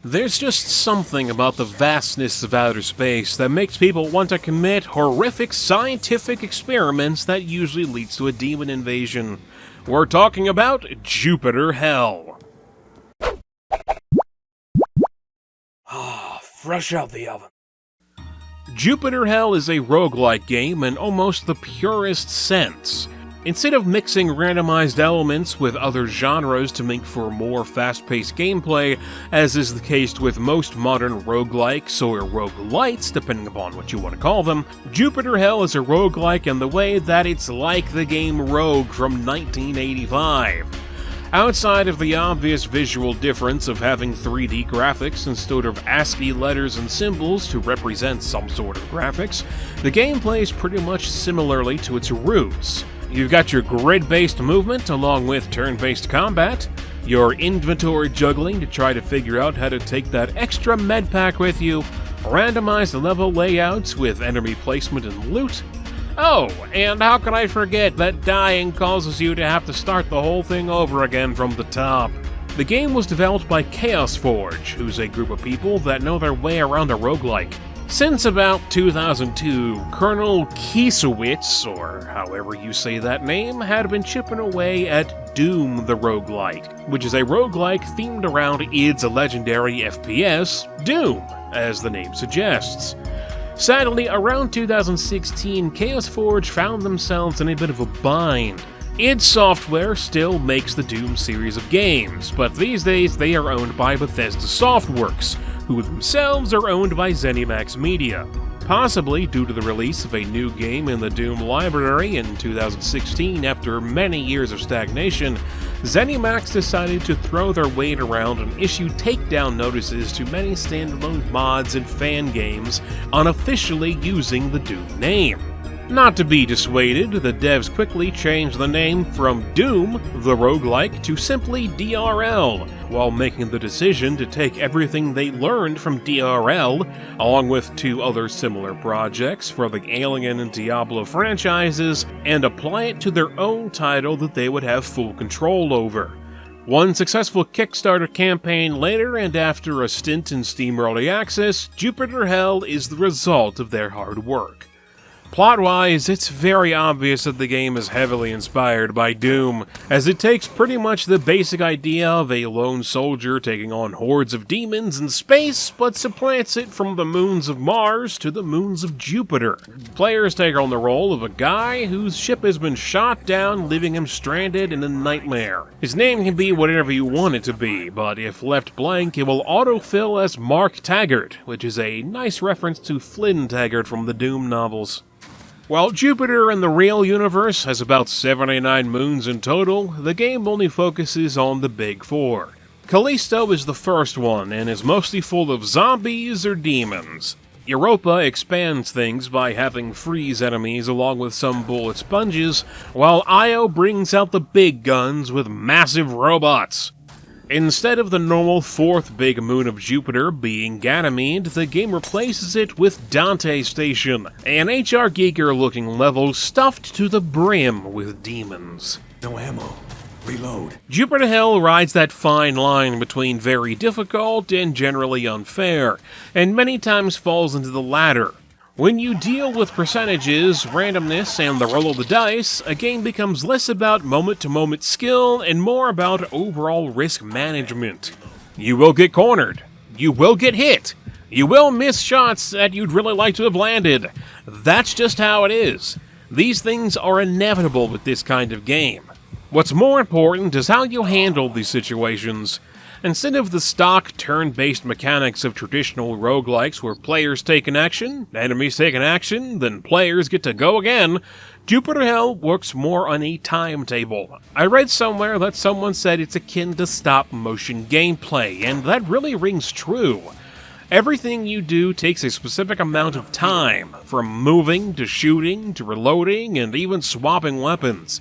There's just something about the vastness of outer space that makes people want to commit horrific scientific experiments that usually leads to a demon invasion. We're talking about Jupiter Hell. Fresh out the oven. Jupiter Hell is a roguelike game in almost the purest sense. Instead of mixing randomized elements with other genres to make for more fast-paced gameplay, as is the case with most modern roguelikes or roguelites, depending upon what you want to call them, Jupiter Hell is a roguelike in the way that it's like the game Rogue from 1985. Outside of the obvious visual difference of having 3D graphics instead of ASCII letters and symbols to represent some sort of graphics, the game plays pretty much similarly to its roots. You've got your grid-based movement along with turn-based combat, your inventory juggling to try to figure out how to take that extra med pack with you, randomized level layouts with enemy placement and loot. Oh, and how can I forget that dying causes you to have to start the whole thing over again from the top. The game was developed by Chaos Forge, who's a group of people that know their way around a roguelike. Since about 2002, Colonel Kiesewitz, or however you say that name, had been chipping away at Doom the Roguelike, which is a roguelike themed around its legendary FPS, Doom, as the name suggests. Sadly, around 2016, Chaos Forge found themselves in a bit of a bind. id Software still makes the Doom series of games, but these days they are owned by Bethesda Softworks, who themselves are owned by ZeniMax Media. Possibly due to the release of a new game in the Doom library in 2016 after many years of stagnation, ZeniMax decided to throw their weight around and issue takedown notices to many standalone mods and fan games unofficially using the Doom name. Not to be dissuaded, the devs quickly changed the name from Doom, the roguelike, to simply DRL, while making the decision to take everything they learned from DRL, along with two other similar projects for the Alien and Diablo franchises, and apply it to their own title that they would have full control over. One successful Kickstarter campaign later, and after a stint in Steam Early Access, Jupiter Hell is the result of their hard work. Plot-wise, it's very obvious that the game is heavily inspired by Doom, as it takes pretty much the basic idea of a lone soldier taking on hordes of demons in space, but supplants it from the moons of Mars to the moons of Jupiter. Players take on the role of a guy whose ship has been shot down, leaving him stranded in a nightmare. His name can be whatever you want it to be, but if left blank, it will autofill as Mark Taggart, which is a nice reference to Flynn Taggart from the Doom novels. While Jupiter in the real universe has about 79 moons in total, the game only focuses on the big four. Callisto is the first one, and is mostly full of zombies or demons. Europa expands things by having freeze enemies along with some bullet sponges, while Io brings out the big guns with massive robots. Instead of the normal fourth big moon of Jupiter being Ganymede, the game replaces it with Dante Station, an HR Giger-looking level stuffed to the brim with demons. No ammo. Reload. Jupiter Hell rides that fine line between very difficult and generally unfair, and many times falls into the latter. When you deal with percentages, randomness, and the roll of the dice, a game becomes less about moment-to-moment skill and more about overall risk management. You will get cornered. You will get hit. You will miss shots that you'd really like to have landed. That's just how it is. These things are inevitable with this kind of game. What's more important is how you handle these situations. Instead of the stock turn-based mechanics of traditional roguelikes where players take an action, enemies take an action, then players get to go again, Jupiter Hell works more on a timetable. I read somewhere that someone said it's akin to stop-motion gameplay, and that really rings true. Everything you do takes a specific amount of time, from moving to shooting to reloading and even swapping weapons.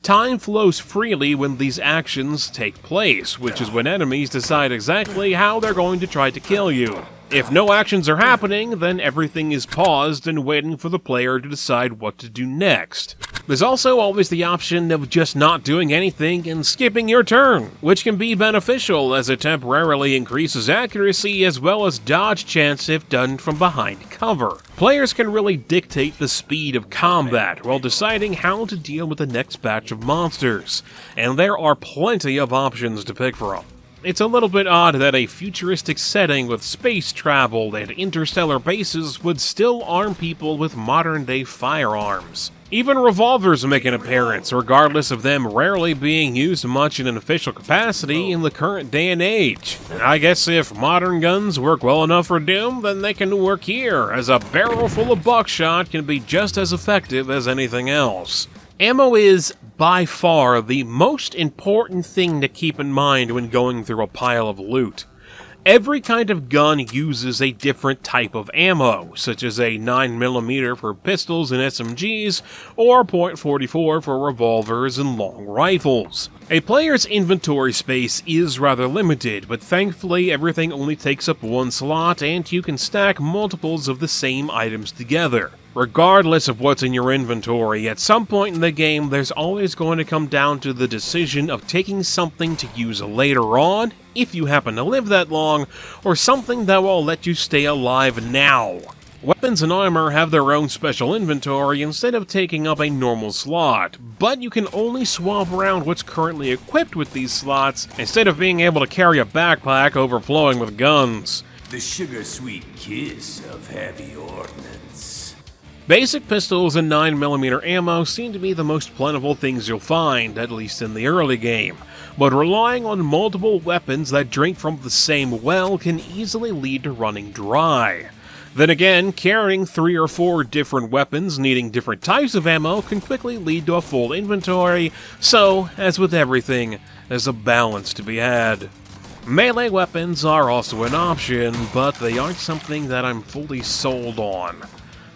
Time flows freely when these actions take place, which is when enemies decide exactly how they're going to try to kill you. If no actions are happening, then everything is paused and waiting for the player to decide what to do next. There's also always the option of just not doing anything and skipping your turn, which can be beneficial as it temporarily increases accuracy as well as dodge chance if done from behind cover. Players can really dictate the speed of combat while deciding how to deal with the next batch of monsters, and there are plenty of options to pick from. It's a little bit odd that a futuristic setting with space travel and interstellar bases would still arm people with modern-day firearms. Even revolvers make an appearance, regardless of them rarely being used much in an official capacity in the current day and age. And I guess if modern guns work well enough for Doom, then they can work here, as a barrel full of buckshot can be just as effective as anything else. Ammo is, by far, the most important thing to keep in mind when going through a pile of loot. Every kind of gun uses a different type of ammo, such as a 9mm for pistols and SMGs, or .44 for revolvers and long rifles. A player's inventory space is rather limited, but thankfully everything only takes up one slot and you can stack multiples of the same items together. Regardless of what's in your inventory, at some point in the game there's always going to come down to the decision of taking something to use later on, if you happen to live that long, or something that will let you stay alive now. Weapons and armor have their own special inventory instead of taking up a normal slot, but you can only swap around what's currently equipped with these slots instead of being able to carry a backpack overflowing with guns. The sugar-sweet kiss of heavy ordnance. Basic pistols and 9mm ammo seem to be the most plentiful things you'll find, at least in the early game, but relying on multiple weapons that drink from the same well can easily lead to running dry. Then again, carrying 3 or 4 different weapons needing different types of ammo can quickly lead to a full inventory, so, as with everything, there's a balance to be had. Melee weapons are also an option, but they aren't something that I'm fully sold on.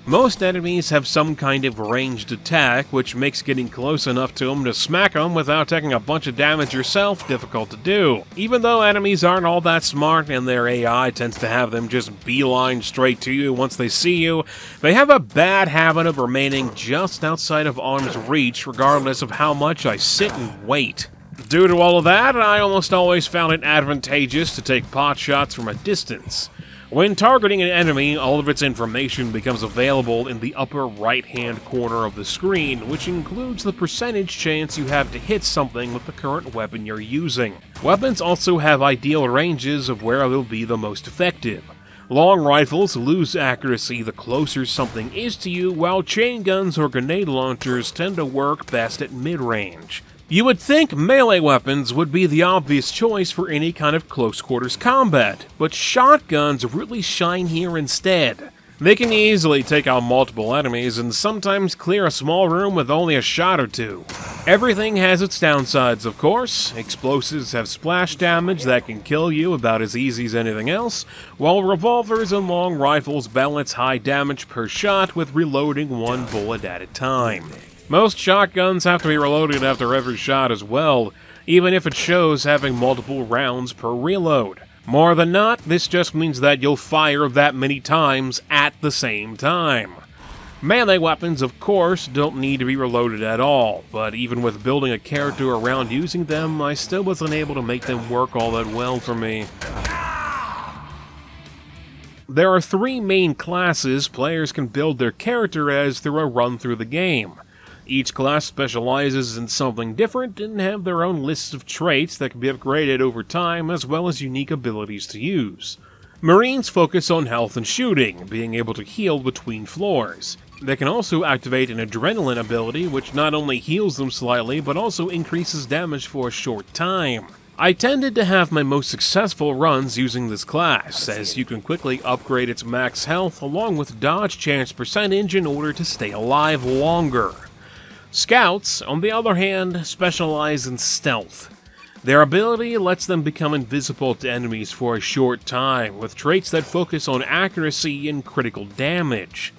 Most enemies have some kind of ranged attack, which makes getting close enough to them to smack them without taking a bunch of damage yourself difficult to do. Even though enemies aren't all that smart and their AI tends to have them just beeline straight to you once they see you, they have a bad habit of remaining just outside of arm's reach regardless of how much I sit and wait. Due to all of that, I almost always found it advantageous to take pot shots from a distance. When targeting an enemy, all of its information becomes available in the upper right-hand corner of the screen, which includes the percentage chance you have to hit something with the current weapon you're using. Weapons also have ideal ranges of where they'll be the most effective. Long rifles lose accuracy the closer something is to you, while chain guns or grenade launchers tend to work best at mid-range. You would think melee weapons would be the obvious choice for any kind of close-quarters combat, but shotguns really shine here instead. They can easily take out multiple enemies and sometimes clear a small room with only a shot or two. Everything has its downsides, of course. Explosives have splash damage that can kill you about as easy as anything else, while revolvers and long rifles balance high damage per shot with reloading one bullet at a time. Most shotguns have to be reloaded after every shot as well, even if it shows having multiple rounds per reload. More than not, this just means that you'll fire that many times at the same time. Melee weapons, of course, don't need to be reloaded at all, but even with building a character around using them, I still wasn't able to make them work all that well for me. There are 3 main classes players can build their character as through a run through the game. Each class specializes in something different and have their own lists of traits that can be upgraded over time as well as unique abilities to use. Marines focus on health and shooting, being able to heal between floors. They can also activate an adrenaline ability which not only heals them slightly but also increases damage for a short time. I tended to have my most successful runs using this class, as you can quickly upgrade its max health along with dodge chance percentage in order to stay alive longer. Scouts, on the other hand, specialize in stealth. Their ability lets them become invisible to enemies for a short time, with traits that focus on accuracy and critical damage.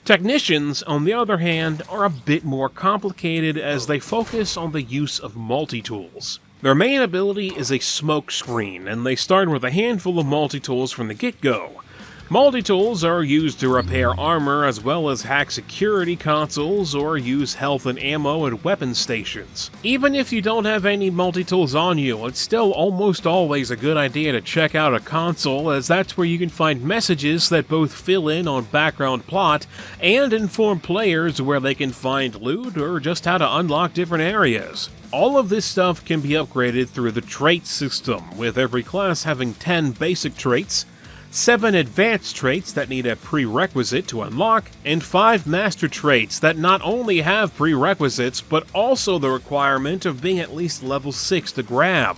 Technicians, on the other hand, are a bit more complicated as they focus on the use of multi-tools. Their main ability is a smoke screen, and they start with a handful of multi-tools from the get-go. Multi-tools are used to repair armor as well as hack security consoles or use health and ammo at weapon stations. Even if you don't have any multi-tools on you, it's still almost always a good idea to check out a console, as that's where you can find messages that both fill in on background plot and inform players where they can find loot or just how to unlock different areas. All of this stuff can be upgraded through the trait system, with every class having 10 basic traits, 7 advanced traits that need a prerequisite to unlock, and 5 master traits that not only have prerequisites, but also the requirement of being at least level 6 to grab.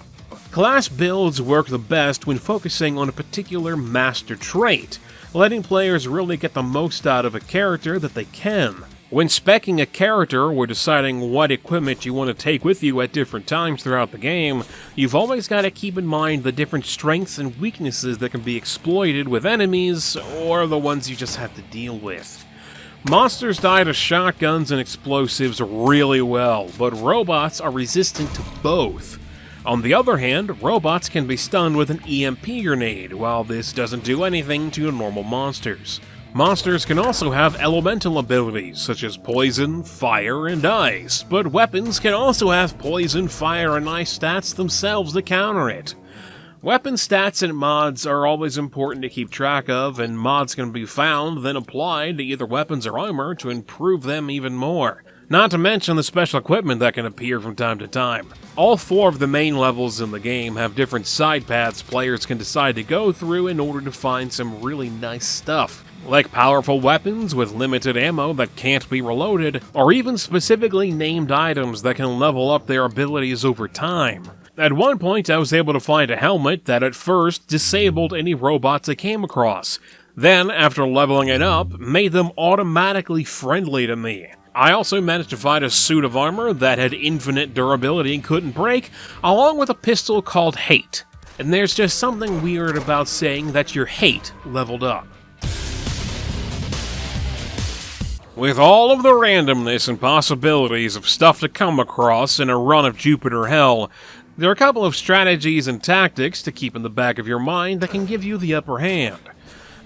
Class builds work the best when focusing on a particular master trait, letting players really get the most out of a character that they can. When speccing a character or deciding what equipment you want to take with you at different times throughout the game, you've always got to keep in mind the different strengths and weaknesses that can be exploited with enemies, or the ones you just have to deal with. Monsters die to shotguns and explosives really well, but robots are resistant to both. On the other hand, robots can be stunned with an EMP grenade, while this doesn't do anything to normal monsters. Monsters can also have elemental abilities, such as poison, fire, and ice, but weapons can also have poison, fire, and ice stats themselves to counter it. Weapon stats and mods are always important to keep track of, and mods can be found, then applied to either weapons or armor to improve them even more. Not to mention the special equipment that can appear from time to time. All 4 of the main levels in the game have different side paths players can decide to go through in order to find some really nice stuff, like powerful weapons with limited ammo that can't be reloaded, or even specifically named items that can level up their abilities over time. At one point, I was able to find a helmet that at first disabled any robots I came across, then, after leveling it up, made them automatically friendly to me. I also managed to find a suit of armor that had infinite durability and couldn't break, along with a pistol called Hate. And there's just something weird about saying that your hate leveled up. With all of the randomness and possibilities of stuff to come across in a run of Jupiter Hell, there are a couple of strategies and tactics to keep in the back of your mind that can give you the upper hand.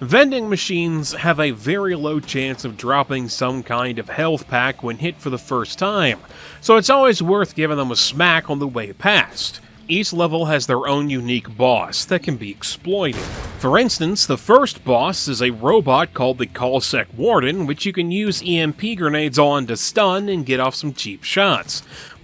Vending machines have a very low chance of dropping some kind of health pack when hit for the first time, so it's always worth giving them a smack on the way past. Each level has their own unique boss that can be exploited. For instance, the first boss is a robot called the Callsec Warden, which you can use EMP grenades on to stun and get off some cheap shots.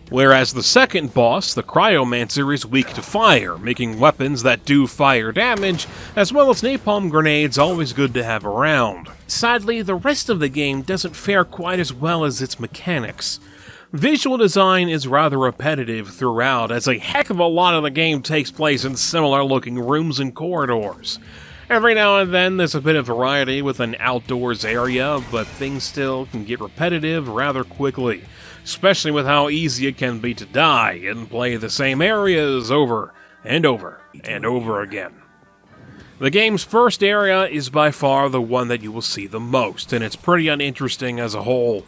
Whereas the second boss, the Cryomancer, is weak to fire, making weapons that do fire damage, as well as napalm grenades always good to have around. Sadly, the rest of the game doesn't fare quite as well as its mechanics. Visual design is rather repetitive throughout, as a heck of a lot of the game takes place in similar-looking rooms and corridors. Every now and then there's a bit of variety with an outdoors area, but things still can get repetitive rather quickly, especially with how easy it can be to die and play the same areas over and over and over again. The game's first area is by far the one that you will see the most, and it's pretty uninteresting as a whole.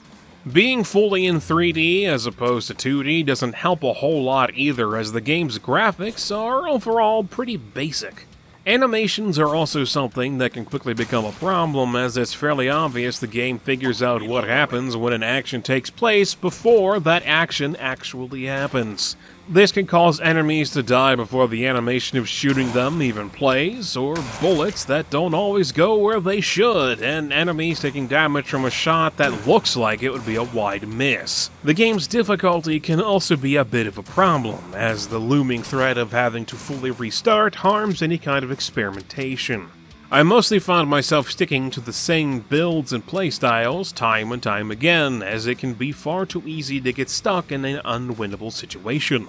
Being fully in 3D as opposed to 2D doesn't help a whole lot either, as the game's graphics are overall pretty basic. Animations are also something that can quickly become a problem, as it's fairly obvious the game figures out what happens when an action takes place before that action actually happens. This can cause enemies to die before the animation of shooting them even plays, or bullets that don't always go where they should, and enemies taking damage from a shot that looks like it would be a wide miss. The game's difficulty can also be a bit of a problem, as the looming threat of having to fully restart harms any kind of experimentation. I mostly found myself sticking to the same builds and playstyles time and time again, as it can be far too easy to get stuck in an unwinnable situation.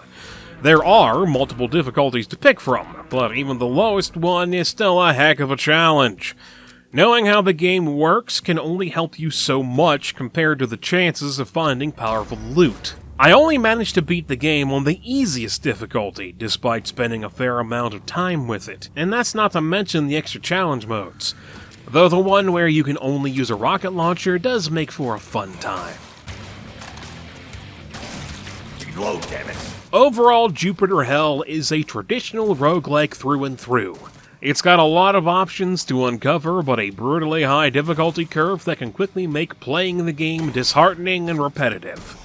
There are multiple difficulties to pick from, but even the lowest one is still a heck of a challenge. Knowing how the game works can only help you so much compared to the chances of finding powerful loot. I only managed to beat the game on the easiest difficulty, despite spending a fair amount of time with it, and that's not to mention the extra challenge modes, though the one where you can only use a rocket launcher does make for a fun time. Reload, damn it. Overall, Jupiter Hell is a traditional roguelike through and through. It's got a lot of options to uncover, but a brutally high difficulty curve that can quickly make playing the game disheartening and repetitive.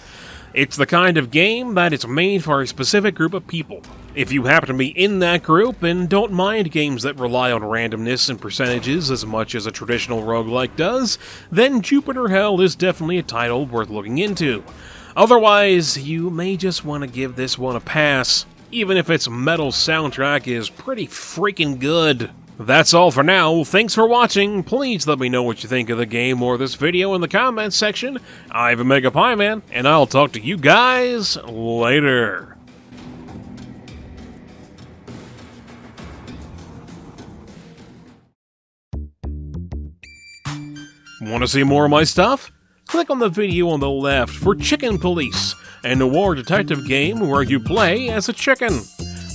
It's the kind of game that is made for a specific group of people. If you happen to be in that group and don't mind games that rely on randomness and percentages as much as a traditional roguelike does, then Jupiter Hell is definitely a title worth looking into. Otherwise, you may just want to give this one a pass, even if its metal soundtrack is pretty freaking good. That's all for now. Thanks for watching. Please let me know what you think of the game or this video in the comments section. I'm MegapieMan, and I'll talk to you guys later. Want to see more of my stuff? Click on the video on the left for Chicken Police, a noir detective game where you play as a chicken.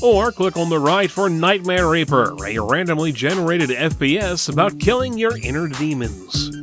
Or click on the right for Nightmare Reaper, a randomly generated FPS about killing your inner demons.